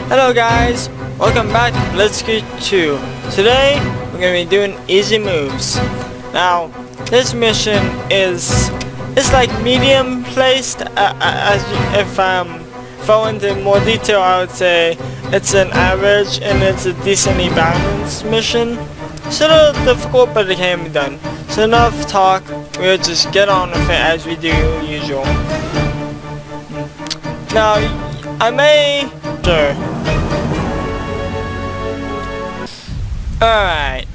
Hello guys, welcome back to Blitzkrieg 2. Today we're going to be doing easy moves. Now this mission is like medium placed. If I went into more detail, I would say it's an average and it's a decently balanced mission. It's a little difficult, but it can be done. So enough talk, we'll just get on with it as we do usual. Now I may Alright,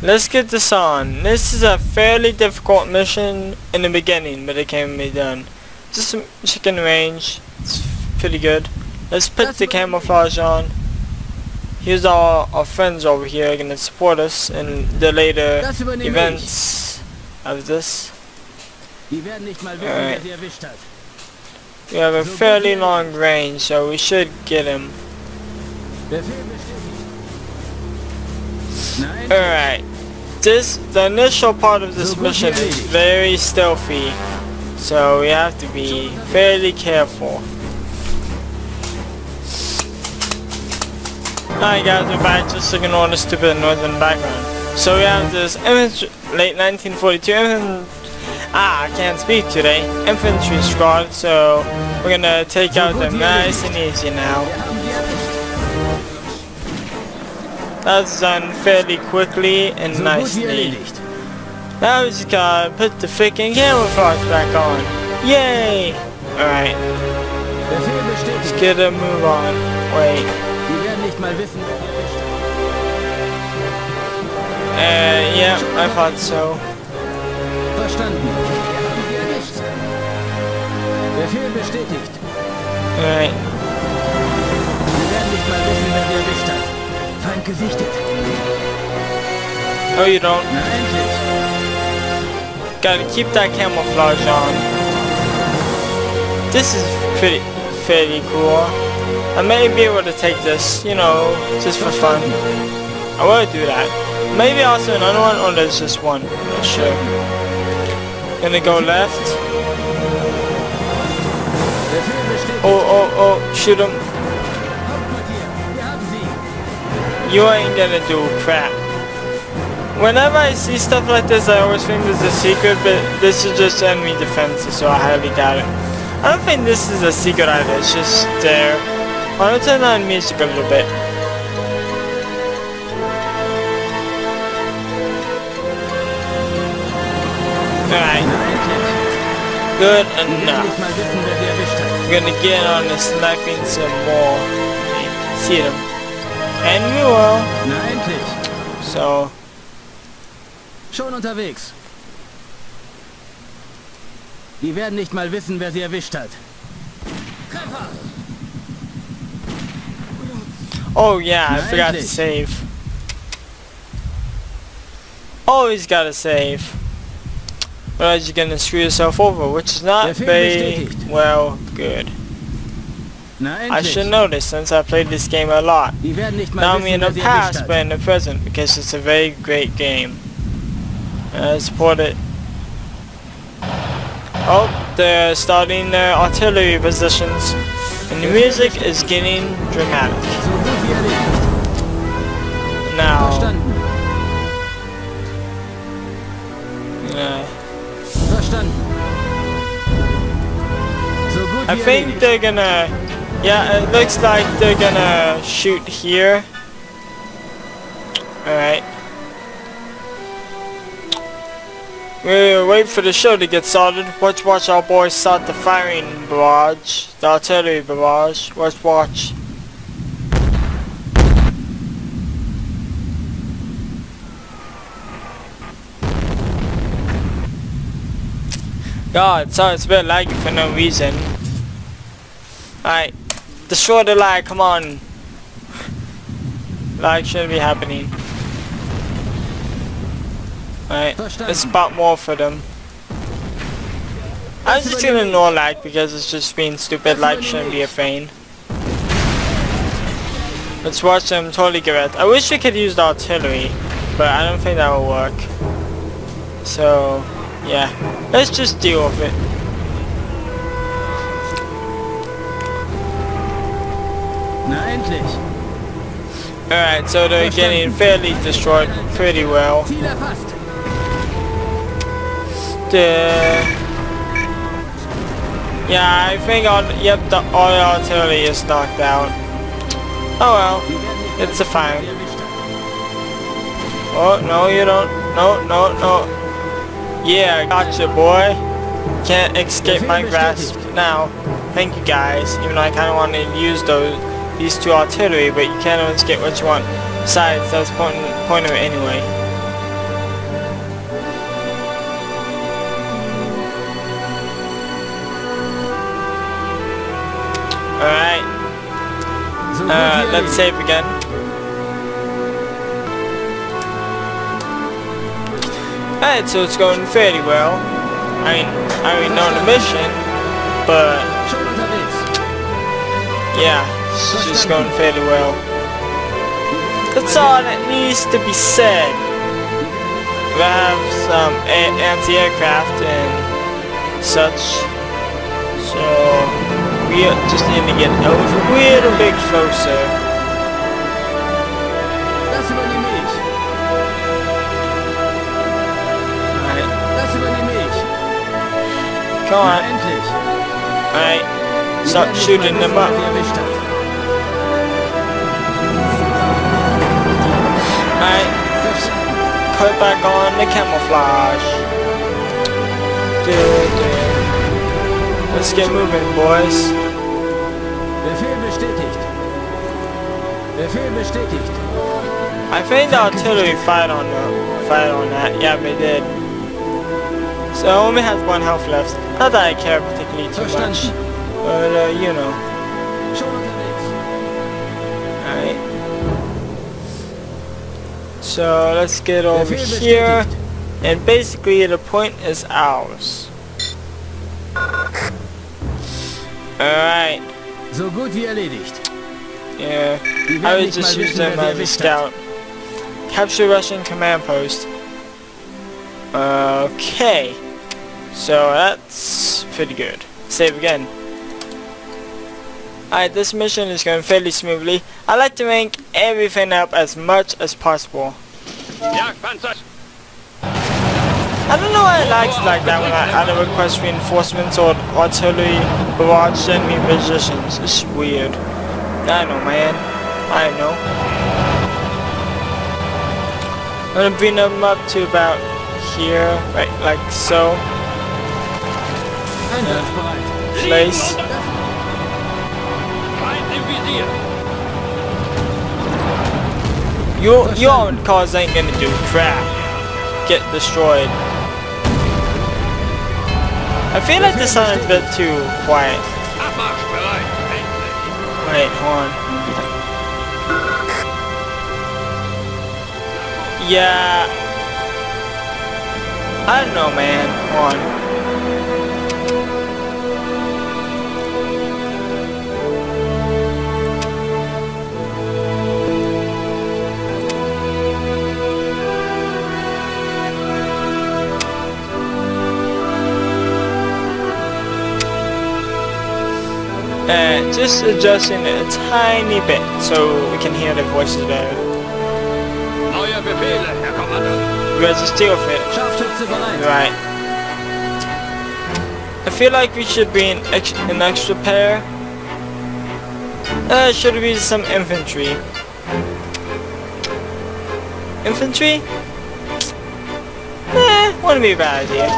let's get this on. This is a fairly difficult mission in the beginning, but it can be done. Just some chicken range, it's pretty good. Let's put the camouflage on. Here's our friends over here gonna support us in the later events of this. Alright. We have a fairly long range, so we should get him. Alright. The initial part of this mission is very stealthy, so we have to be fairly careful. Alright guys, we're back, just ignore the stupid noise in the background. So we have this late 1942 I can't speak today. Infantry squad, so we're gonna take out them nice and easy now. That's done fairly quickly and nicely. Now we just gotta put the freaking camouflage back on. Yay! Alright. Let's get a move on. Wait. Yeah, I thought so. Befehl bestätigt. Alright. Wir werden nicht mal wissen, wer sie erwischt hat. Feind gesichtet. Oh, you don't? Na endlich. Gotta keep that camouflage on. This is fairly cool. I may be able to take this, you know, just for fun. I will do that. Maybe also another one, or there's just one. I'm not sure. Gonna go left. Oh, shoot him. You ain't gonna do crap. Whenever I see stuff like this, I always think there's a secret, but this is just enemy defenses, so I highly doubt it. I don't think this is a secret either, it's just there. Why don't I turn on music a little bit? Alright. Good enough. We're gonna get on the sniping some more. See them. And we will. So. Schon unterwegs. Die werden nicht mal wissen, wer sie erwischt hat. Oh yeah, I forgot to save. Always gotta save. Otherwise you're gonna screw yourself over, which is not very well good. I should know this since I played this game a lot. Not only in the past, but in the present, because it's a very great game. I support it. Oh, they're starting their artillery positions, and the music is getting dramatic. Now, I think they're gonna, yeah, it looks like they're gonna shoot here. Alright. We'll wait for the show to get started. Watch our boys start the firing barrage, the artillery barrage. Watch. God, sorry, it's a bit laggy for no reason. Alright, destroy the lag, come on. Lag shouldn't be happening. Alright, let's spot more for them. I'm just gonna ignore lag because it's just being stupid. Lag shouldn't be a thing. Let's watch them totally get wrecked. I wish we could use the artillery, but I don't think that will work. So, yeah, let's just deal with it. Na endlich. Alright, so they're getting fairly destroyed pretty well. Ziel erfasst. Yeah, I think yep, all the artillery is knocked out. Oh well, it's a fine. Oh, no you don't. No, no, no. Yeah, gotcha, boy. Can't escape my grasp now. Thank you guys. Even though I kind of want to use these two artillery, but you can't always get what you want. Besides, that's the point of it anyway. Alright. Let's save again. Alright, so it's going fairly well. I already know the mission, but yeah, it's just going fairly well. That's all that needs to be said. We have some anti-aircraft and such, so we just need to get a little bit closer. Das übernehme ich. Alright, Das übernehme ich. come Na on. endlich. Alright, start shooting them up. Alright, put back on the camouflage. Let's get moving, boys. Befehl bestätigt. Befehl bestätigt. I think the artillery fired on that. Yeah, they did. So it only has 1 health left. Not that I care particularly too much, but you know. Schon unterwegs. Alright. So let's get over here, and basically the point is ours. Alright. So gut wie erledigt. Yeah, I would just use them as a scout. Capture Russian command post. Okay. So that's pretty good. Save again. Alright, this mission is going fairly smoothly. I like to make everything up as much as possible. I don't know why it likes like that when I either request reinforcements or artillery barrage enemy positions. It's weird. I know, man. I know. I'm gonna bring them up to about here, right, like so. Place. Your own cars ain't gonna do crap. Get destroyed. I feel like the sound is a bit too quiet. Wait, hold on. Yeah. I don't know, man. Hold on. Just adjusting it a tiny bit so we can hear the voices better. Neue Befehle, Herr Kommandant. You guys are still fit. Scharfschütze bereit. Right. I feel like we should be an extra pair. Should be some infantry. Infantry? Wouldn't be a bad idea.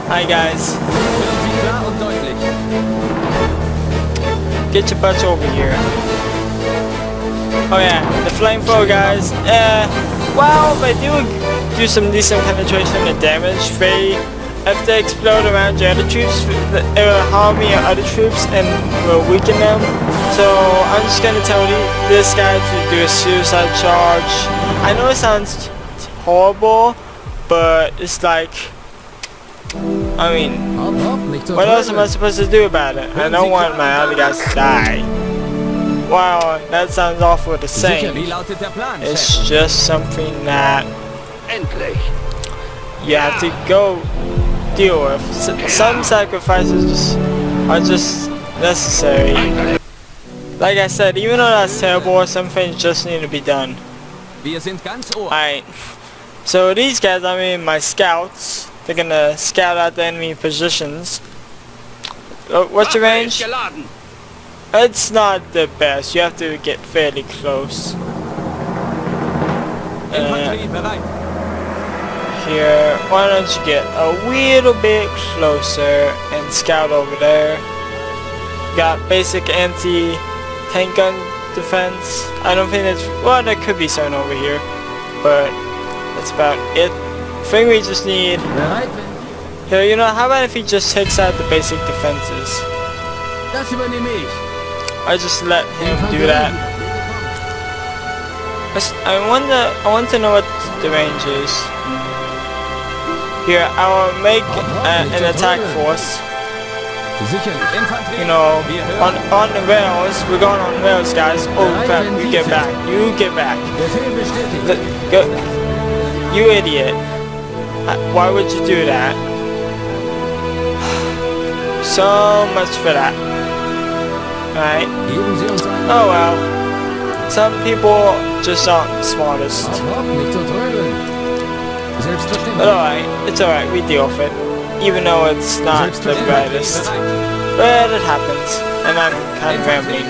Hi guys. Hören Sie klar und deutlich. Get your butts over here. Oh yeah, the flamethrower guys. Well, they do some decent penetration and damage. They, if they explode around your other troops, it will harm your other troops and will weaken them. So I'm just gonna tell this guy to do a suicide charge. I know it sounds horrible, but it's like, I mean, Hopp, hopp, nicht so what else am I schnell. supposed to do about it? I don't want my other guys to die. Wow, that sounds awful to Sicher, wie say. lautet der Plan, Chef? It's just something that Endlich. you have to go deal with. Some sacrifices are just necessary. Like I said, even though that's terrible, some things just need to be done. Wir sind ganz Ohr. Alright. So these guys, I mean my scouts, they're gonna scout out the enemy positions. What's your Waffe ist range? geladen. It's not the best. You have to get fairly close. Infanterie bereit. Here, why don't you get a little bit closer and scout over there. Got basic anti-tank gun defense. I don't think that's, well, there could be something over here, but that's about it. I think we just need, Bereit, wenn here, you know, how about if he just takes out the basic defenses? das übernehme ich. I just let him do that. I want to know what the range is. Here, I will make an attack force. Sicherlich. Infanterie. You know, Wir hören. on the rails. We're going on rails, guys. Oh crap! You get back. You get back. Befehl bestätigt. Go. You idiot! Why would you do that? So much for that. Right? Geben Sie uns ein. Oh well. Some people just aren't the smartest. Hopp, nicht so trödeln. Selbstverständlich. But alright, it's alright, we deal with it. Even though it's not the brightest. But it happens. And I'm kind of rambling.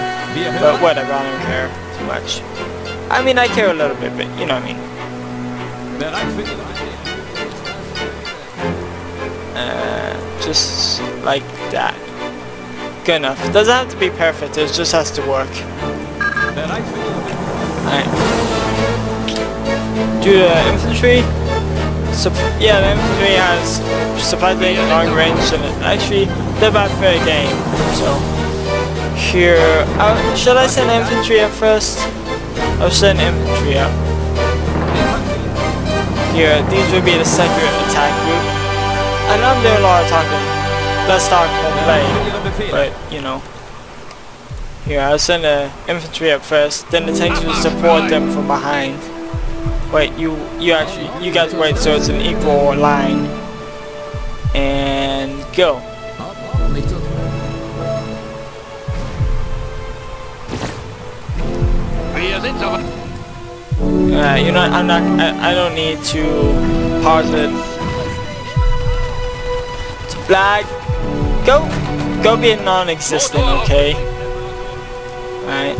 But whatever, I don't care too much. I mean, I care a little bit, but you know what I mean. Bereit für die Just like that. Good enough. Doesn't have to be perfect, it just has to work. Bereit für die Alright. Do the infantry. Yeah, the infantry has surprisingly long range and actually they're about fair game. So here, should I send infantry up first? I'll send infantry up. Here, these would be the second attack group. I know I'm doing a lot of talking. Let's talk and play, but you know. Here, I'll send the infantry up first, then the tanks will support them from behind. Wait, you guys wait so it's an equal line. And go. Hopp, nicht so trödeln. Wir sind soweit. You know, I don't need to pause it. It's black. Go be non-existent, okay? Alright.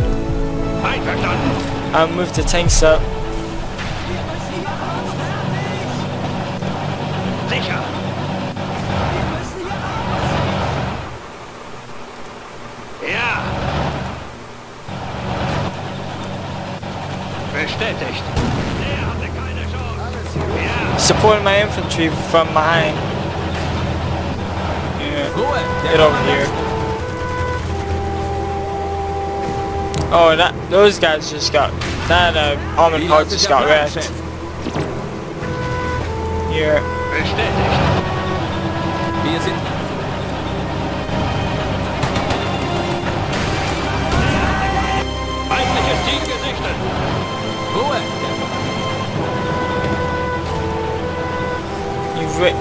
Einverstanden. I'll move the tanks up. Sicher. Ja. Bestätigt. Der hatte keine Chance. Ja. Support my infantry from behind. Yeah. Ruhe. Get over here. Oh, those guys just got, that armored car just got wrecked. Here. Bestätigt. Wir sind Feindliches Ziel gesichtet. Ruhe.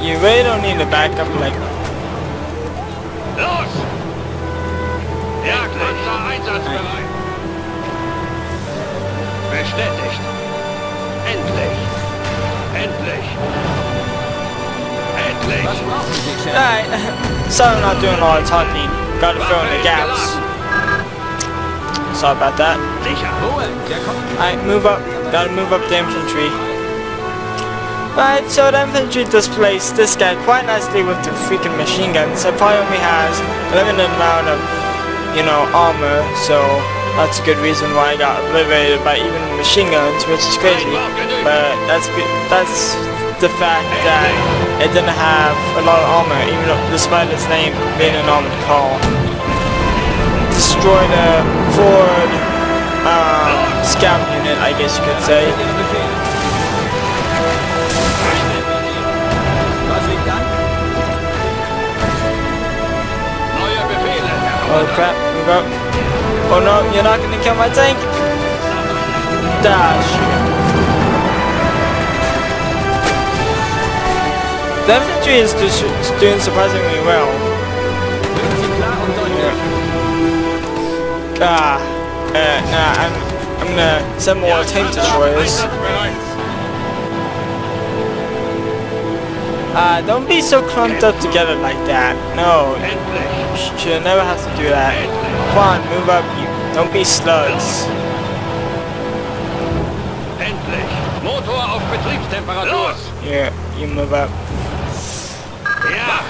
You really don't need to back up like. Los! Jagdpanzer einsatzbereit. Bestätigt. Endlich. Endlich. Endlich. Was brauchen Sie, Chef? Alright, so I'm not doing a lot of talking. Gotta fill in the gaps. Sorry about that. Sicher. Ruhe. Der kommt. Alright, move up. Gotta move up the infantry. Right, so the infantry displaced this guy quite nicely with the freaking machine guns. It probably only has a limited amount of, you know, armor, so that's a good reason why I got obliterated by even machine guns, which is crazy. But that's the fact that it didn't have a lot of armor, even though, despite its name being an armored car. Destroyed a Ford scout unit, I guess you could say. Ihre Befehle. Was liegt an? Neue Befehle, Herr Oh Kommandant. crap, move up. Oh no, you're not gonna kill my tank? Dash. The infantry is doing surprisingly well. Hören Sie klar und deutlich. Ah, Nah, I'm gonna send more tank destroyers. Don't be so clumped up together like that. No, you should never have to do that. Come on, move up. Don't be slugs. Endlich! Motor auf Betriebstemperatur! Yeah, you move up. Ja,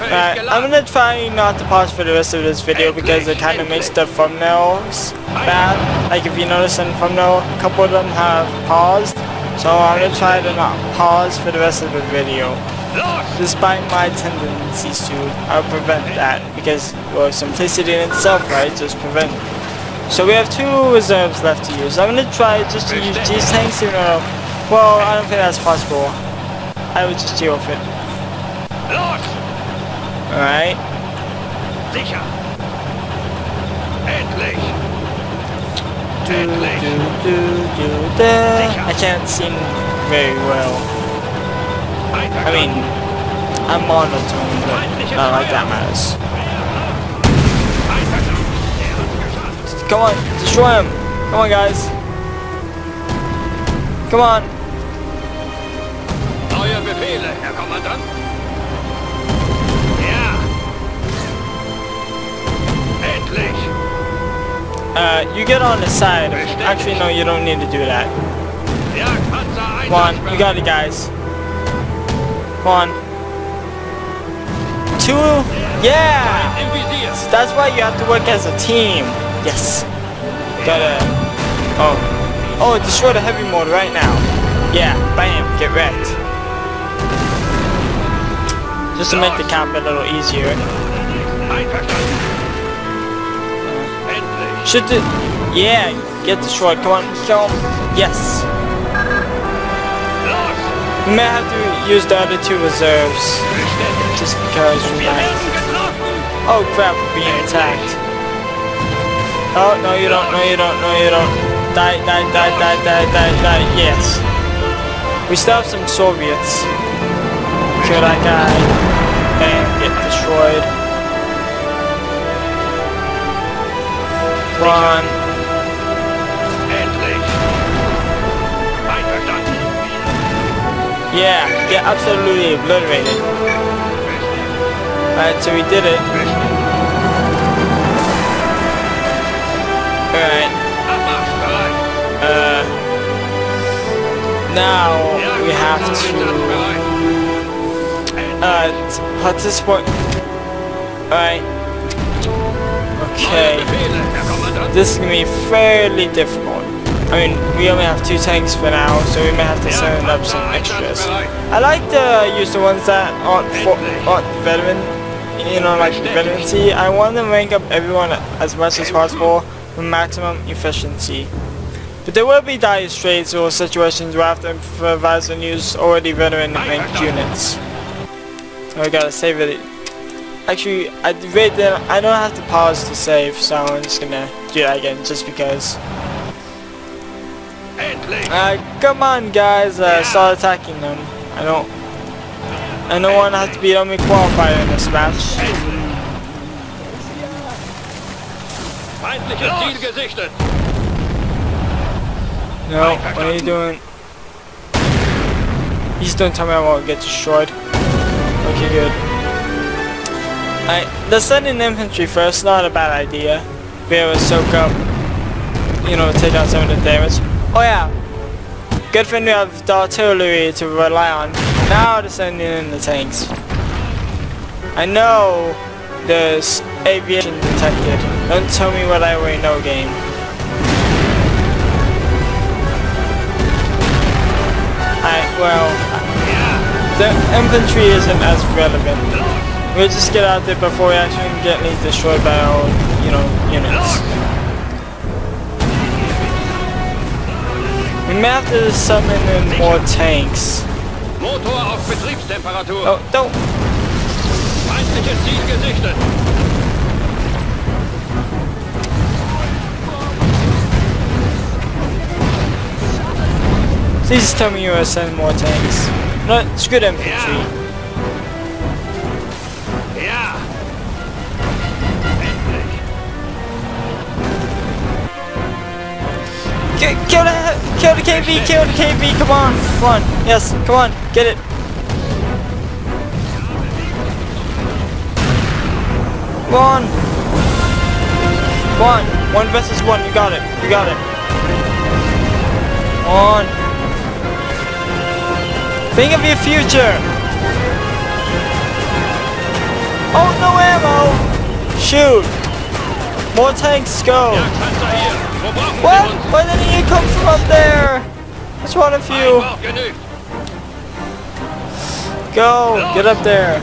I'm gonna try not to pause for the rest of this video because it kind of makes the thumbnails bad. Like if you notice in the thumbnail, a couple of them have paused. So I'm gonna try to not pause for the rest of the video. Despite my tendencies to, I'll prevent that because, well, simplicity in itself, right? Just prevent. So we have 2 reserves left to use. I'm gonna try just to use these tanks, even though, well, I don't think that's possible. I would just deal with it. Alright. Sicher! Endlich! I can't see very well. I mean, I'm monotone, but not like that matters. Come on, destroy him! Come on, guys! Come on! Neue Befehle, Herr Kommandant! Ja! Endlich! You get on the side. Actually, no, you don't need to do that. Jagdpanzer Come on, you got it, guys. Come on. 2? Yeah! im Visier! That's why you have to work as a team. Yes. Gotta. Oh, destroy the heavy mode right now. Yeah, bam, get wrecked. Just to make the camp a little easier. Einverstanden! Endlich! Should the. Yeah, get destroyed. Come on, kill him. Yes. Los! We may have to use the other 2 reserves. Just because we Wir might. werden getroffen! Oh crap, we're being attacked. Oh, no you don't, no you don't, no you don't. Die, die, die, die, die, die, die, yes. We still have some Soviets. Kill that guy. Bam, get destroyed. Come on. Endlich! Einverstanden! Yeah, get absolutely obliterated. Alright, so we did it. Alright. Abmarschbereit! Now we have Einsatzbereit! to participate. Alright. Okay. Neue Befehle, Herr Kommandant! This is gonna be fairly difficult. I mean, we only have 2 tanks for now, so we may have to send up some extras. I like to use the ones that aren't veteran, you know, like veterancy. I want to rank up everyone as much as possible with maximum efficiency. But there will be dire straits or situations where I have to improvise and use already veteran ranked units. I gotta save it. Actually, I don't have to pause to save, so I'm just gonna do that again, just because. Come on, guys, start attacking them. I don't want to have to be the only qualifier in this match. Feindliches Ziel gesichtet! No, what are you doing? Please don't tell me I won't get destroyed. Okay, good. Alright, let's send in infantry first, not a bad idea. Be able to soak up, you know, take out some of the damage. Oh yeah, good thing we have the artillery to rely on. Now to send in the tanks. I know there's aviation detected. Don't tell me what I already know, game. Well, the infantry isn't as relevant. We'll just get out there before we actually get destroyed by our, you know, units. We may have to summon in more tanks. Motor auf Betriebstemperatur! Oh, don't! Feindliches Ziel gesichtet! Please tell me you will send more tanks. No, it's good infantry. Ja! Endlich! Kill the KV, kill the KV, come on, yes, come on, get it. Come on. 1 versus 1, you got it, on. Think of your future. Oh, no ammo. Shoot. More tanks, go. Jagdpanzer hier. Wo brauchen Sie What? uns? Why didn't you come from up there? That's one of you. Einbau genügt. Go, get up there.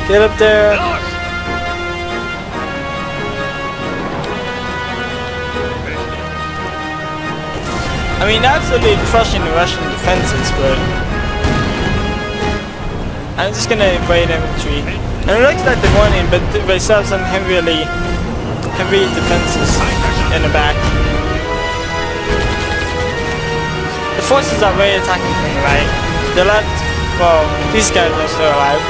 Get up there. Los! I mean, absolutely crushing the Russian defenses, but I'm just gonna invade infantry. And it looks like they're winning, but they still have some heavy defenses in the back. The forces are very attacking from the right. The left, well, these guys are still alive.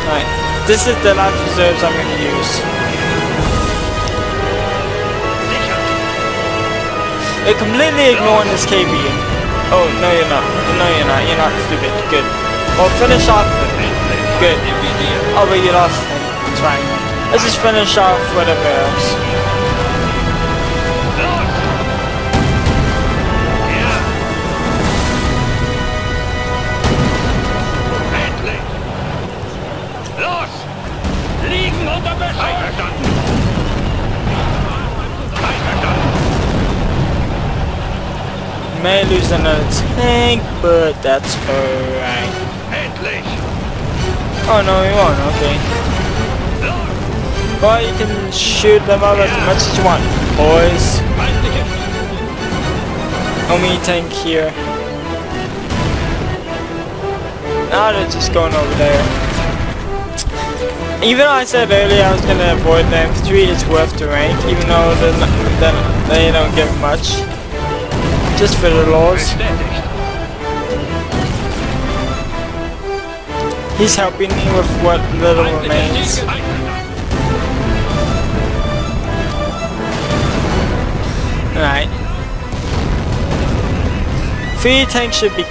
Right, this is the last reserves I'm gonna use. They're completely ignoring this KB. Oh, no you're not. No you're not. You're not stupid. Good. Well, finish off. Good. Oh, but you lost him. It's fine. Let's just finish off whatever else. Endlich! Los! Liegen unter Beschuss! Einverstanden! Einverstanden! May lose another tank, but that's alright. Endlich! Oh no, you won't. Okay. Well, you can shoot them up as much as you want, boys. Feindliche Only tank here. Now they're just going over there. Even though I said earlier I was gonna avoid the infantry, it's worth the rank, even though they don't give much. Just for the laws. bestätigt. He's helping me with what little remains. Alright. 3 tanks should be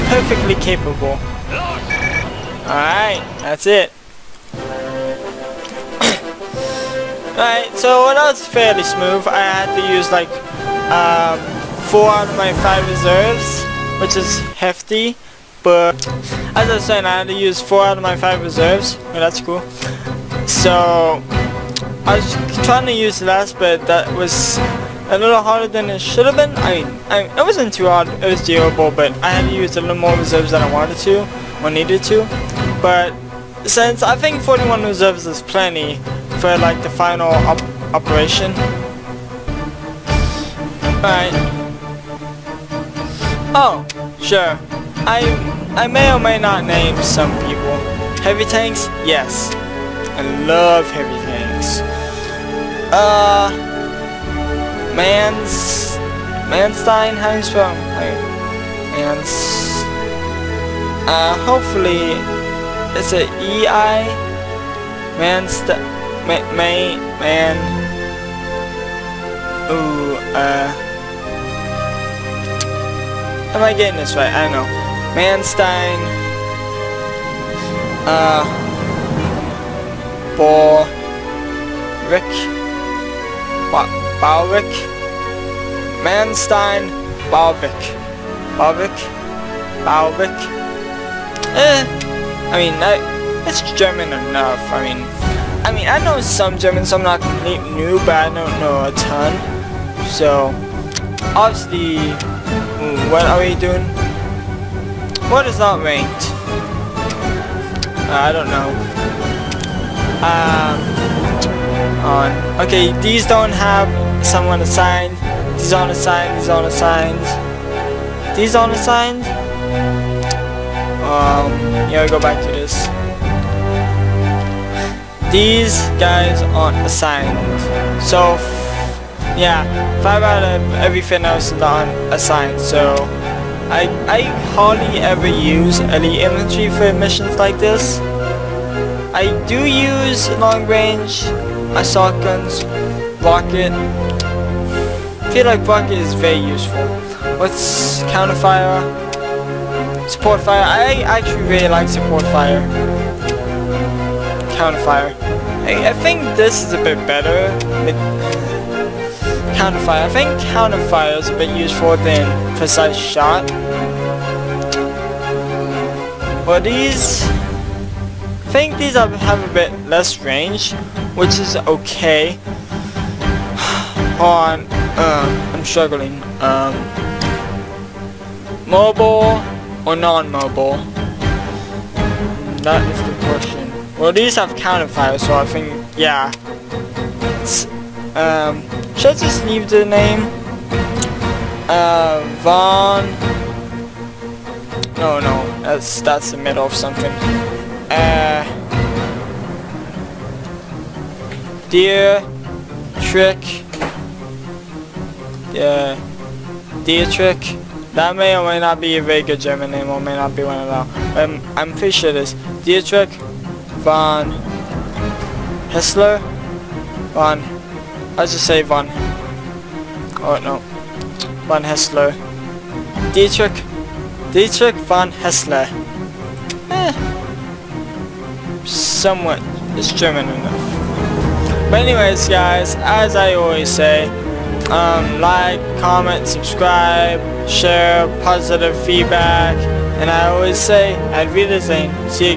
perfectly capable. Alright, that's it. Alright, so that was fairly smooth. I had to use like 4 out of my 5 reserves, which is hefty. But as I was saying, I had to use 4 out of my 5 reserves. Well, that's cool. So I was trying to use less, but that was a little harder than it should have been. I mean, it wasn't too hard. It was doable, but I had to use a little more reserves than I wanted to or needed to. But since I think 41 reserves is plenty for like the final operation. Alright. Oh, sure. I may or may not name some people. Heavy tanks? Yes. I love heavy tanks. Manstein? How do you spell? Hopefully it's a EI. Am I getting this right? I don't know. Manstein. Bauwick. Manstein. Bauwick. I mean, it's German enough. I mean, I know some German, so I'm not completely new, but I don't know a ton. So, obviously, what are we doing? What is not ranked? I don't know. Okay, these don't have someone assigned. These aren't assigned. These aren't assigned. These aren't assigned. Yeah, go back to this. These guys aren't assigned. So, yeah, 5 out of everything else is not assigned. So, I hardly ever use elite infantry for missions like this. I do use long range assault guns, rocket, feel like rocket is very useful. What's counterfire? Support fire. I actually really like support fire. Counterfire. I think this is a bit better. Counterfire. I think counterfire is a bit useful than precise shot. Well, these, I think these have a bit less range, which is okay. On, I'm struggling. Mobile or non-mobile? That is the question. Well, these have counterfire, so I think, yeah. Should I just leave the name? Von. No, that's the middle of something. Deer Trick. Yeah, Dietrich. That may or may not be a very good German name, or may not be one at all. I'm pretty sure it is. Dietrich von Hessler. I'll just say von. Oh no, von Hessler. Dietrich von Hessler. Somewhat, it's German enough. But anyways, guys, as I always say, like, comment, subscribe, share, positive feedback, and I always say, Auf Wiedersehen. See you again.